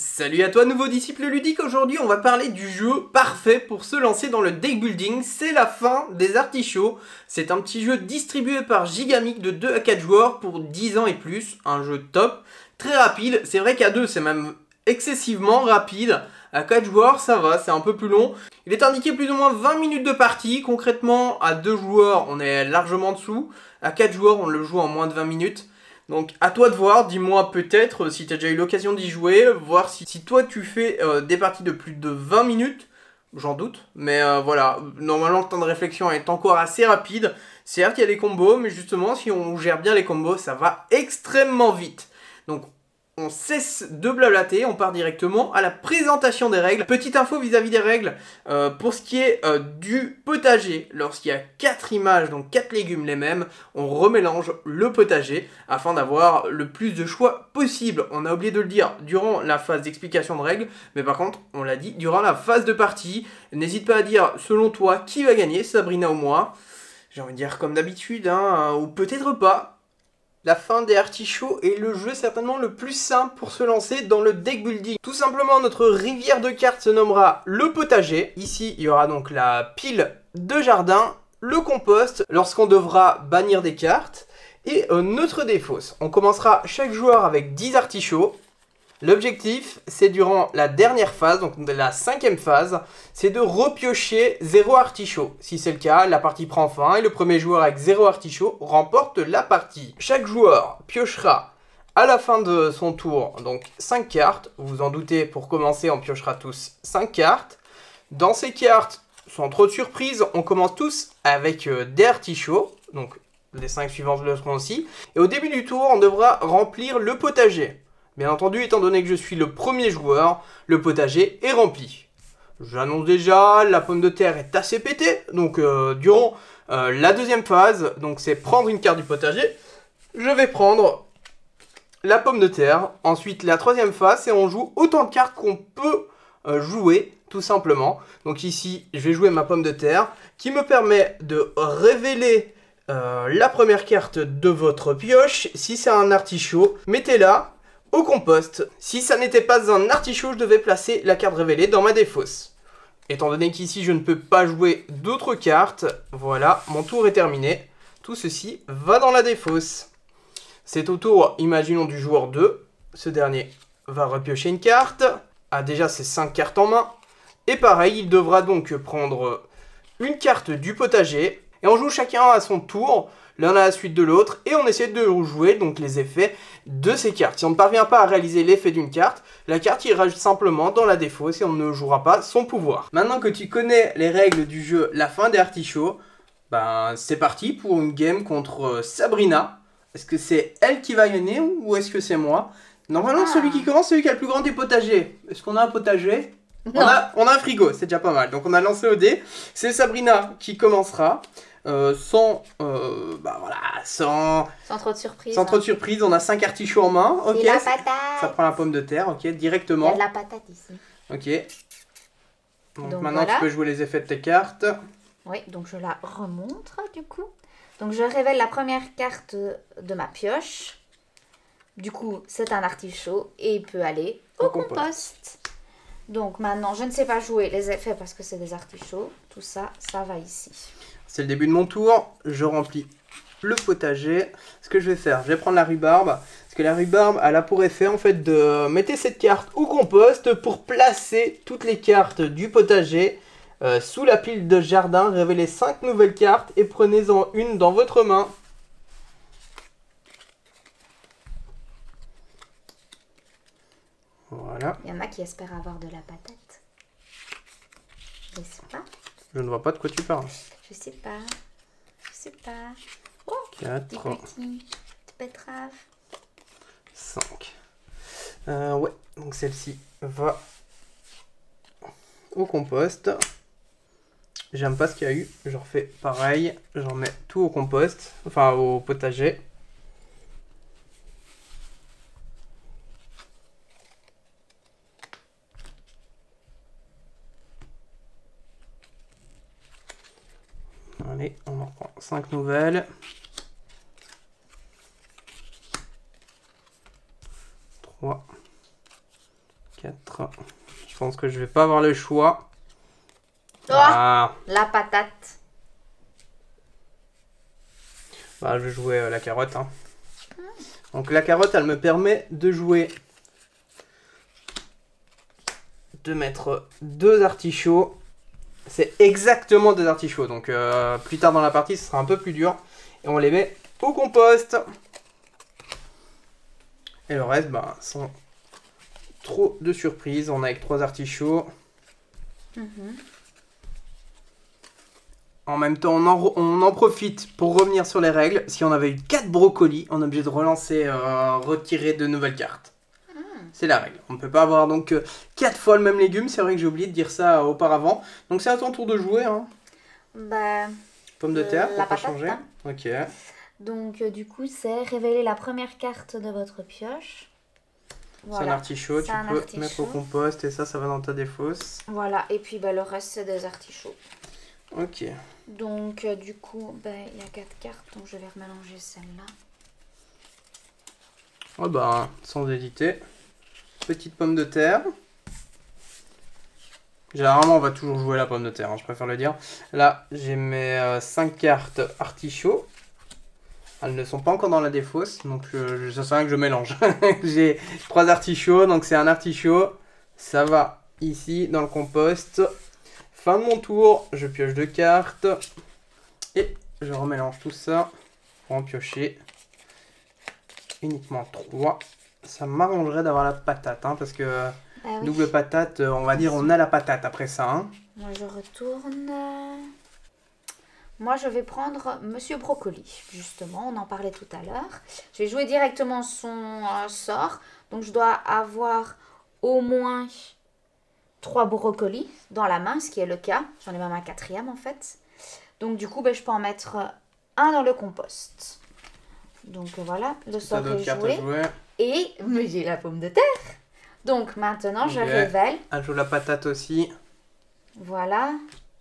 Salut à toi nouveau disciple ludique, aujourd'hui on va parler du jeu parfait pour se lancer dans le deck building, c'est la fin des artichauts. C'est un petit jeu distribué par Gigamic de 2 à 4 joueurs pour 10 ans et plus, un jeu top, très rapide, c'est vrai qu'à 2 c'est même excessivement rapide, à 4 joueurs ça va, c'est un peu plus long. Il est indiqué plus ou moins 20 minutes de partie, concrètement à 2 joueurs on est largement en dessous, à 4 joueurs on le joue en moins de 20 minutes. Donc à toi de voir, dis-moi peut-être si tu as déjà eu l'occasion d'y jouer, voir si toi tu fais des parties de plus de 20 minutes, j'en doute, mais voilà, normalement le temps de réflexion est encore assez rapide, certes il y a des combos, mais justement si on gère bien les combos, ça va extrêmement vite. Donc on cesse de blablater, on part directement à la présentation des règles. Petite info vis-à-vis des règles, pour ce qui est du potager, lorsqu'il y a 4 images, donc 4 légumes les mêmes, on remélange le potager afin d'avoir le plus de choix possible. On a oublié de le dire durant la phase d'explication de règles, mais par contre, on l'a dit durant la phase de partie. N'hésite pas à dire, selon toi, qui va gagner, Sabrina ou moi. J'ai envie de dire comme d'habitude, hein, ou peut-être pas. La fin des artichauts est le jeu certainement le plus simple pour se lancer dans le deck building. Tout simplement, notre rivière de cartes se nommera le potager. Ici, il y aura donc la pile de jardin, le compost, lorsqu'on devra bannir des cartes, et notre défausse. On commencera chaque joueur avec 10 artichauts. L'objectif, c'est durant la dernière phase, donc la 5e phase, c'est de repiocher 0 artichaut. Si c'est le cas, la partie prend fin et le premier joueur avec 0 artichaut remporte la partie. Chaque joueur piochera à la fin de son tour donc 5 cartes. Vous vous en doutez, pour commencer, on piochera tous 5 cartes. Dans ces cartes, sans trop de surprise, on commence tous avec des artichauts. Donc les 5 suivants le seront aussi. Et au début du tour, on devra remplir le potager. Bien entendu, étant donné que je suis le premier joueur, le potager est rempli. J'annonce déjà, la pomme de terre est assez pétée, donc durant la deuxième phase, donc c'est prendre une carte du potager, je vais prendre la pomme de terre. Ensuite, la troisième phase, c'est on joue autant de cartes qu'on peut jouer, tout simplement. Donc ici, je vais jouer ma pomme de terre, qui me permet de révéler la première carte de votre pioche. Si c'est un artichaut, mettez-la au compost. Si ça n'était pas un artichaut, je devais placer la carte révélée dans ma défausse. Étant donné qu'ici je ne peux pas jouer d'autres cartes, voilà, mon tour est terminé. Tout ceci va dans la défausse. C'est au tour, imaginons, du joueur 2. Ce dernier va repiocher une carte. A déjà ses 5 cartes en main. Et pareil, il devra donc prendre une carte du potager. Et on joue chacun à son tour, l'un à la suite de l'autre, et on essaie de jouer donc les effets de ces cartes. Si on ne parvient pas à réaliser l'effet d'une carte, la carte ira simplement dans la défausse et on ne jouera pas son pouvoir. Maintenant que tu connais les règles du jeu La fin des artichauts, ben c'est parti pour une game contre Sabrina. Est-ce que c'est elle qui va gagner ou est-ce que c'est moi? Normalement celui qui commence, c'est celui qui a le plus grand des potagers. Est-ce qu'on a un potager? On a un frigo, c'est déjà pas mal. Donc on a lancé au dé. C'est Sabrina qui commencera. Sans trop de surprise. Sans trop de surprise, on a 5 artichauts en main. Ok. Et la patate. Ça prend la pomme de terre, ok, directement. Il y a de la patate ici. Ok. Donc maintenant voilà. tu peux jouer les effets de tes cartes. Oui, donc je la remontre du coup. Donc je révèle la première carte de ma pioche. Du coup, c'est un artichaut et il peut aller au compost. Donc maintenant, je ne sais pas jouer les effets parce que c'est des artichauts. Tout ça, ça va ici. C'est le début de mon tour. Je remplis le potager. Ce que je vais faire, je vais prendre la rhubarbe. Parce que la rhubarbe, elle a pour effet en fait de mettre cette carte au compost pour placer toutes les cartes du potager sous la pile de jardin. Révélez 5 nouvelles cartes et prenez-en une dans votre main. Voilà. Il y en a qui espèrent avoir de la patate. Je sais pas. Je ne vois pas de quoi tu parles. Je sais pas. Je sais pas. Oh, 4, des petits betteraves. 5. Ouais, donc celle-ci va au compost. J'aime pas ce qu'il y a eu. Je refais pareil. J'en mets tout au compost. Enfin, au potager. Allez, on en prend 5 nouvelles. 3, 4, 4. Je pense que je vais pas avoir le choix. Oh, Ah. la patate. Bah, je vais jouer la carotte. Hein. Donc la carotte, elle me permet de jouer... de mettre 2 artichauts. C'est exactement 2 artichauts. Donc plus tard dans la partie, ce sera un peu plus dur. Et on les met au compost. Et le reste, bah, sans trop de surprises. On a avec 3 artichauts. En même temps, on en profite pour revenir sur les règles. Si on avait eu 4 brocolis, on est obligé de relancer, retirer de nouvelles cartes. C'est la règle. On ne peut pas avoir donc 4 fois le même légume. C'est vrai que j'ai oublié de dire ça auparavant. Donc c'est à ton tour de jouer. Hein. Bah, Pomme de terre, la pour pas patate, changer. hein. Ok. Donc du coup, c'est révéler la première carte de votre pioche. C'est un artichaut. Tu C'est un peux artichaut. mettre au compost et ça va dans ta défausse. Voilà, et puis bah, le reste, c'est des artichauts. Ok. Donc du coup, bah, il y a 4 cartes, donc je vais remélanger celle-là. Oh bah, sans hésiter. Petite pomme de terre. Généralement, on va toujours jouer la pomme de terre, hein, je préfère le dire. Là, j'ai mes 5 cartes artichauts. Elles ne sont pas encore dans la défausse, donc ça sert à rien que je mélange. J'ai 3 artichauts, donc c'est un artichaut. Ça va ici, dans le compost. Fin de mon tour, je pioche 2 cartes. Et je remélange tout ça pour en piocher uniquement 3. Ça m'arrangerait d'avoir la patate, hein, parce que oui. double patate, on va dire on a la patate après ça. Hein. Moi je retourne. Moi je vais prendre Monsieur Brocoli, justement, on en parlait tout à l'heure. Je vais jouer directement son sort, donc je dois avoir au moins 3 brocolis dans la main, ce qui est le cas. J'en ai même un 4e en fait. Donc du coup, ben, je peux en mettre un dans le compost. Donc voilà, le sort est joué. Et mais j'ai la pomme de terre. Donc maintenant, je révèle. Elle joue la patate aussi. Voilà.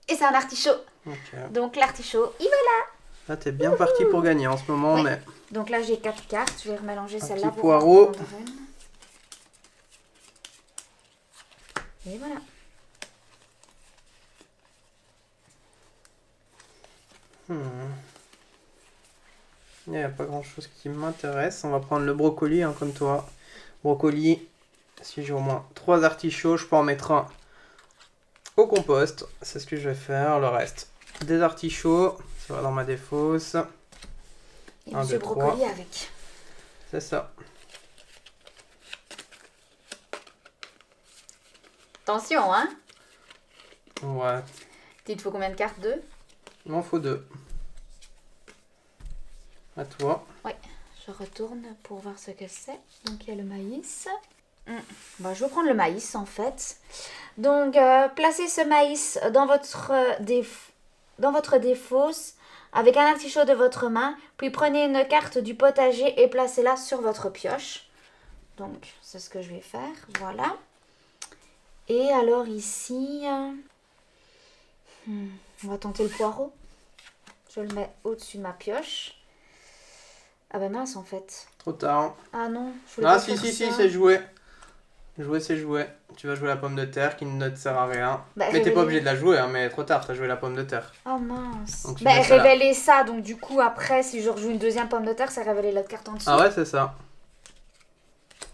Et c'est un artichaut. Okay. Donc l'artichaut, il va là. Là, t'es bien parti pour gagner en ce moment. Oui. Mais... Donc là, j'ai 4 cartes. Je vais remélanger celle-là pour poireau. prendre une. Et voilà. Il n'y a pas grand chose qui m'intéresse. On va prendre le brocoli, hein, comme toi. Brocoli, si j'ai au moins 3 artichauts, je peux en mettre un au compost. C'est ce que je vais faire. Le reste, des artichauts. Ça va dans ma défausse. Et Monsieur Brocoli avec. C'est ça. Attention, hein. Ouais. Il te faut combien de cartes? 2? Il m'en faut 2. À toi. Oui, je retourne pour voir ce que c'est. Donc il y a le maïs. Bon, je vais prendre le maïs en fait. Donc placez ce maïs dans votre défausse avec un artichaut de votre main. Puis prenez une carte du potager et placez-la sur votre pioche. Donc c'est ce que je vais faire. Voilà. Et alors ici, on va tenter le poireau. Je le mets au-dessus de ma pioche. Ah bah mince en fait. Trop tard. Ah non, je voulais Ah pas si, faire ça. c'est joué. Jouer, c'est jouer. Tu vas jouer la pomme de terre qui ne te sert à rien. Bah, mais t'es pas obligé de la jouer, hein, mais trop tard, t'as joué la pomme de terre. Ah mince. Donc, Bah révéler ça, donc du coup après, si je rejoue une deuxième pomme de terre, ça révélait l'autre carte en dessous. Ah ouais, c'est ça.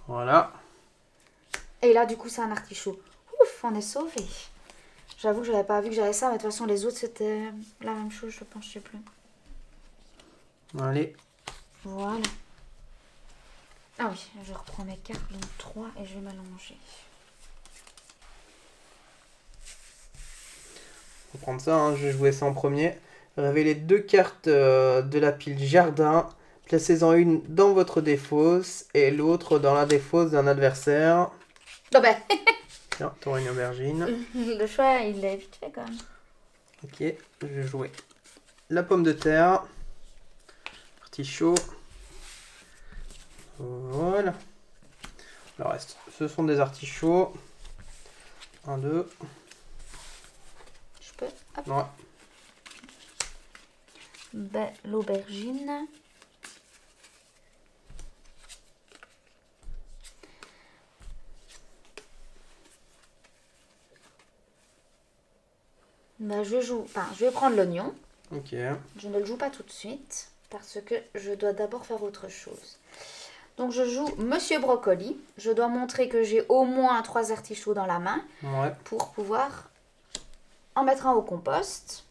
Voilà. Et là du coup c'est un artichaut. Ouf, on est sauvés. J'avoue que j'avais pas vu que j'avais ça, mais de toute façon les autres c'était la même chose, je pense, je sais plus. Allez. Voilà. Ah oui, je reprends mes cartes, donc 3 et je vais mélanger. On va prendre ça, hein, je vais jouer ça en premier. Révélez 2 cartes de la pile jardin. Placez-en une dans votre défausse et l'autre dans la défausse d'un adversaire. Oh ben. Tiens, t'auras une aubergine. Le choix, il est vite fait quand même. Ok, je vais jouer la pomme de terre. Artichaut. Voilà. Le reste, ce sont des artichauts. 1, 2. Je peux. Hop. Ouais. Ben, l'aubergine. Bah, je vais prendre l'oignon. Ok. Je ne le joue pas tout de suite parce que je dois d'abord faire autre chose. Donc je joue Monsieur Brocoli. Je dois montrer que j'ai au moins 3 artichauts dans la main pour pouvoir en mettre un au compost.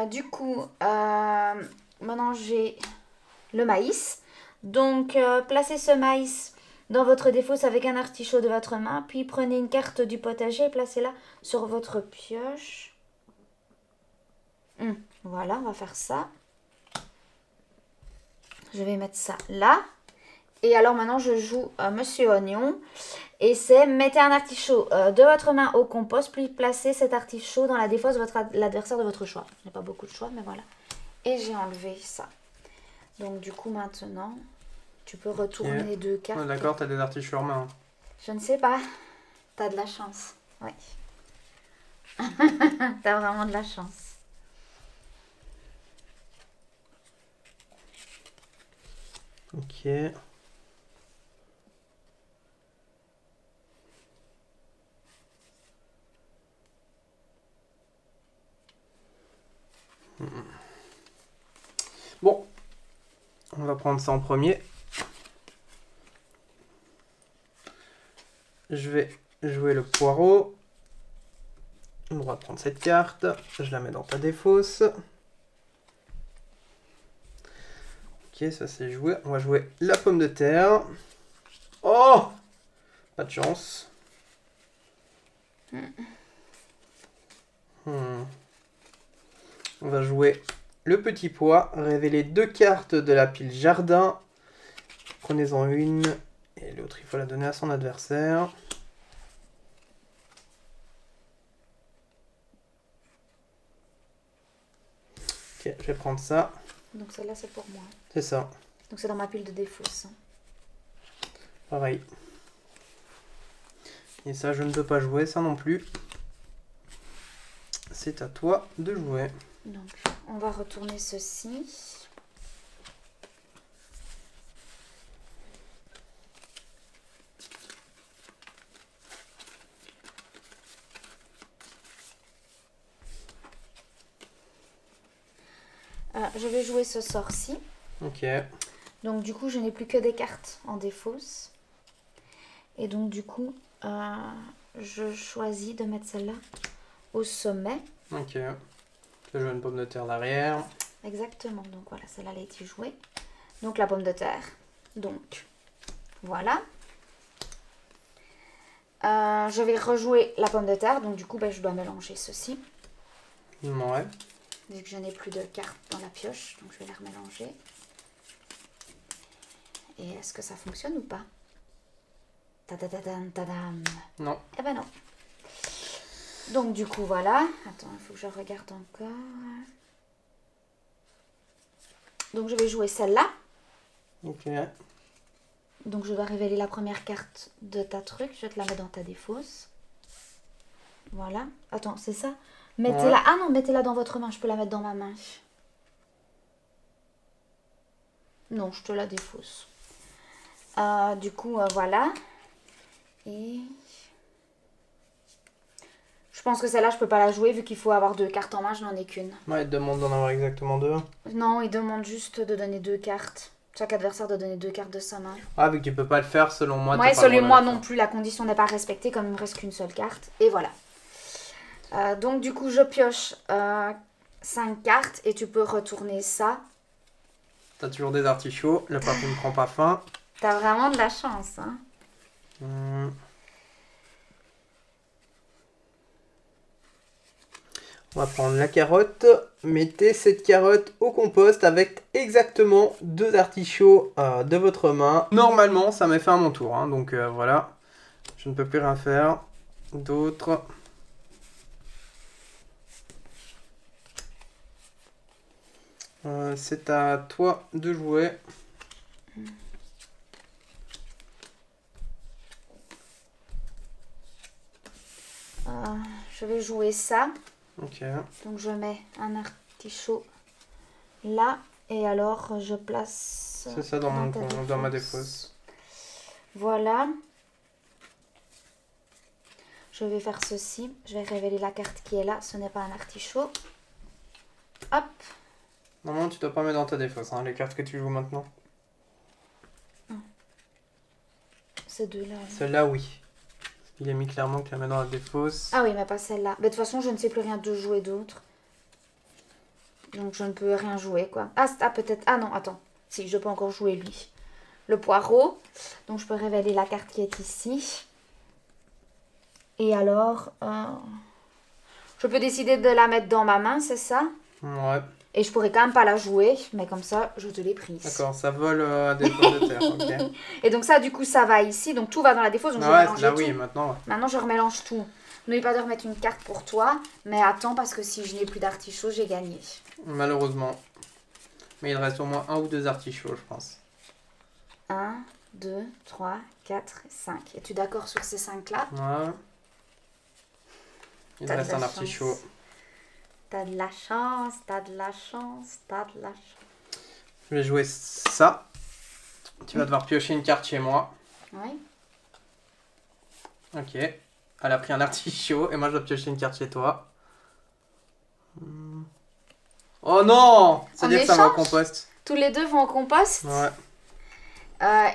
Du coup, maintenant j'ai le maïs. Donc placez ce maïs dans votre défausse avec un artichaut de votre main. Puis prenez une carte du potager et placez-la sur votre pioche. Voilà, on va faire ça. Je vais mettre ça là. Et alors maintenant, je joue Monsieur Oignon. Et c'est mettez un artichaut de votre main au compost, puis placez cet artichaut dans la défausse de l'adversaire de votre choix. Je n'ai pas beaucoup de choix, mais voilà. Et j'ai enlevé ça. Donc du coup, maintenant, tu peux retourner 2 cartes. D'accord, tu as des artichauts en main. Je ne sais pas. Tu as de la chance. Oui. Tu as vraiment de la chance. Ok. Bon, on va prendre ça en premier. Je vais jouer le poireau. On va prendre cette carte. Je la mets dans ta défausse. Ok, ça c'est joué. On va jouer la pomme de terre. Oh! Pas de chance. On va jouer le petit pois. Révéler 2 cartes de la pile jardin. Prenez-en une. Et l'autre, il faut la donner à son adversaire. Ok, je vais prendre ça. Donc celle-là, c'est pour moi. C'est ça. Donc c'est dans ma pile de défausse. Pareil. Et ça, je ne peux pas jouer, ça non plus. C'est à toi de jouer. Donc, on va retourner ceci. Je vais jouer ce sort-ci. Ok. Donc du coup, je n'ai plus que des cartes en défausse. Et donc du coup, je choisis de mettre celle-là au sommet. Ok. Je joue une pomme de terre derrière. Exactement. Donc voilà, celle-là a été jouée. Donc la pomme de terre. Donc voilà. Je vais rejouer la pomme de terre. Donc du coup, je dois mélanger ceci. Ouais. Vu que je n'ai plus de cartes dans la pioche. Donc je vais les remélanger. Et est-ce que ça fonctionne ou pas? Tadadadam, tadam. Non. Eh ben non. Donc du coup, voilà. Attends, il faut que je regarde encore. Donc je vais jouer celle-là. Ok. Donc je dois révéler la première carte de ta truc. Je vais te la mettre dans ta défausse. Voilà. Attends, c'est ça? Mettez-la. Ouais. Ah non, mettez-la dans votre main. Je peux la mettre dans ma main. Non, je te la défausse. Du coup, voilà. Et je pense que celle-là, je peux pas la jouer vu qu'il faut avoir 2 cartes en main. Je n'en ai qu'une. Ouais, il demande d'en avoir exactement 2. Non, il demande juste de donner 2 cartes. Chaque adversaire doit donner 2 cartes de sa main. Ah, vu que tu peux pas le faire selon moi. Ouais, selon moi non plus. La condition n'est pas respectée comme il me reste qu'une seule carte. Et voilà. Donc du coup, je pioche 5 cartes et tu peux retourner ça. T'as toujours des artichauts. Le parti ne prend pas fin. T'as vraiment de la chance, hein. On va prendre la carotte. Mettez cette carotte au compost avec exactement 2 artichauts de votre main. Normalement, ça m'est fait à mon tour. Hein, donc voilà. Je ne peux plus rien faire d'autre. C'est à toi de jouer. Je vais jouer ça. Ok. Donc je mets un artichaut là et alors je place. C'est ça dans ma défausse. Voilà. je vais faire ceci. Je vais révéler la carte qui est là. Ce n'est pas un artichaut. Hop. Normalement, tu dois pas mettre dans ta défausse, hein, les cartes que tu joues maintenant. Ces deux-là. Celle-là, oui. Il est mis clairement que la met dans la défausse. Ah oui, mais pas celle-là. Mais de toute façon, je ne sais plus rien de jouer d'autre. Donc, je ne peux rien jouer, quoi. Ah, peut-être... Ah non, attends. Si, je peux encore jouer lui. Le poireau. Donc, je peux révéler la carte qui est ici. Et alors... je peux décider de la mettre dans ma main, c'est ça? Ouais. Et je pourrais quand même pas la jouer, mais comme ça, je te l'ai prise. D'accord, ça vole des pommes de terre, ok. Et donc ça, du coup, ça va ici. Donc tout va dans la défausse. Donc je vais Ouais, mélanger là tout. oui, maintenant. Ouais. Maintenant, je remélange tout. N'oublie pas de remettre une carte pour toi. Mais attends, parce que si je n'ai plus d'artichaut, j'ai gagné. Malheureusement. Mais il reste au moins 1 ou 2 artichauts, je pense. 1, 2, 3, 4, 5. Es-tu d'accord sur ces 5-là? Ouais. Il reste un artichaut. T'as de la chance, t'as de la chance, t'as de la chance. Je vais jouer ça. Tu vas devoir piocher une carte chez moi. Oui. Ok. Elle a pris un artichaut et moi je dois piocher une carte chez toi. Oh non! C'est-à-dire que ça va au compost. Tous les deux vont au compost? Ouais.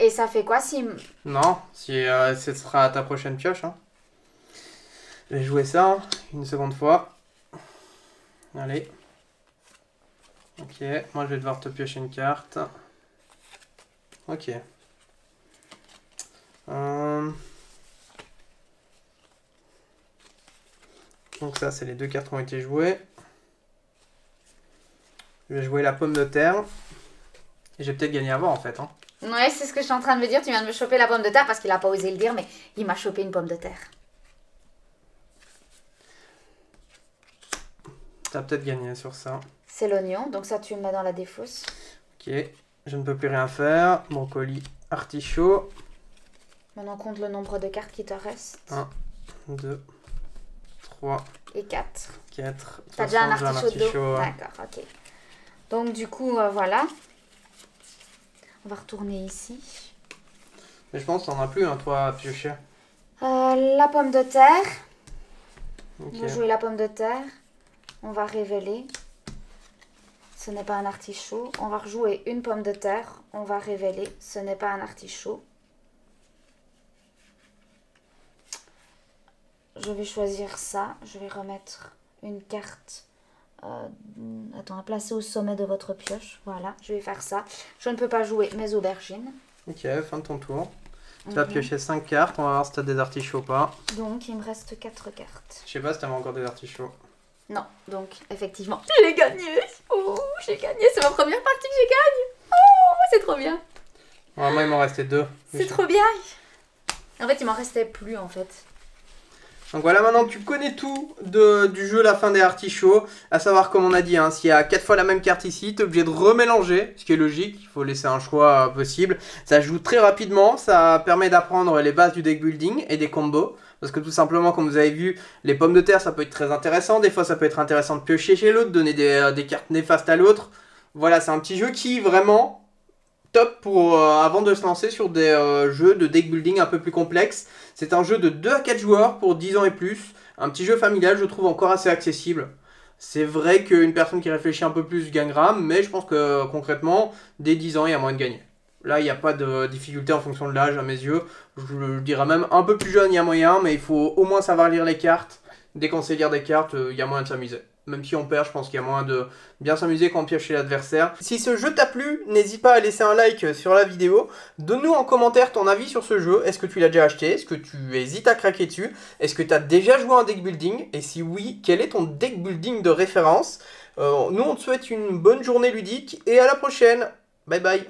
Et ça fait quoi si... Non, si ce sera ta prochaine pioche. Hein. Je vais jouer ça une seconde fois. Allez. Ok, moi je vais devoir te piocher une carte. Ok. Donc ça, c'est les 2 cartes qui ont été jouées. Je vais jouer la pomme de terre. Et j'ai peut-être gagné avant en fait. Hein. Ouais, c'est ce que je suis en train de me dire. Tu viens de me choper la pomme de terre parce qu'il n'a pas osé le dire, mais il m'a chopé une pomme de terre. T'as peut-être gagné sur ça. C'est l'oignon, donc ça tu le mets dans la défausse. Ok, je ne peux plus rien faire. Brocoli, artichaut. Maintenant compte le nombre de cartes qui te restent. 1, 2, 3 et 4. 4. T'as déjà un artichaut. D'accord, ok. Donc du coup, voilà. On va retourner ici. Mais je pense que t'en as plus, hein, toi, à piocher. La pomme de terre. Okay. On va jouer la pomme de terre. On va révéler. Ce n'est pas un artichaut. On va rejouer une pomme de terre. On va révéler. Ce n'est pas un artichaut. Je vais choisir ça. Je vais remettre une carte. Attends, à placer au sommet de votre pioche. Voilà, je vais faire ça. Je ne peux pas jouer mes aubergines. Ok, fin de ton tour. Tu vas piocher 5 cartes. On va voir si tu as des artichauts ou pas. Donc, il me reste 4 cartes. Je sais pas si tu avais encore des artichauts. Non, donc effectivement, j'ai gagné. Oh, j'ai gagné. C'est ma première partie que j'ai gagné. Oh, c'est trop bien. Ouais, moi, il m'en restait 2. C'est trop bien. En fait, il m'en restait plus en fait. Donc voilà, maintenant tu connais tout du jeu La fin des artichauts. À savoir, comme on a dit, hein, s'il y a 4 fois la même carte ici, tu es obligé de remélanger, ce qui est logique. Il faut laisser un choix possible. Ça joue très rapidement, ça permet d'apprendre les bases du deck building et des combos. Parce que tout simplement, comme vous avez vu, les pommes de terre, ça peut être très intéressant. Des fois, ça peut être intéressant de piocher chez l'autre, donner des cartes néfastes à l'autre. Voilà, c'est un petit jeu qui, vraiment, top pour avant de se lancer sur des jeux de deck building un peu plus complexes. C'est un jeu de 2 à 4 joueurs pour 10 ans et plus. Un petit jeu familial, je trouve encore assez accessible. C'est vrai qu'une personne qui réfléchit un peu plus gagnera, mais je pense que concrètement, dès 10 ans, il y a moyen de gagner. Là, il n'y a pas de difficulté en fonction de l'âge, à mes yeux. Je dirais même un peu plus jeune, il y a moyen, mais il faut au moins savoir lire les cartes. Dès qu'on sait lire des cartes, il y a moyen de s'amuser. Même si on perd, je pense qu'il y a moyen de bien s'amuser quand on pioche chez l'adversaire. Si ce jeu t'a plu, n'hésite pas à laisser un like sur la vidéo. Donne-nous en commentaire ton avis sur ce jeu. Est-ce que tu l'as déjà acheté? Est-ce que tu hésites à craquer dessus? Est-ce que tu as déjà joué à un deck building? Et si oui, quel est ton deck building de référence? Nous, on te souhaite une bonne journée ludique et à la prochaine. Bye bye.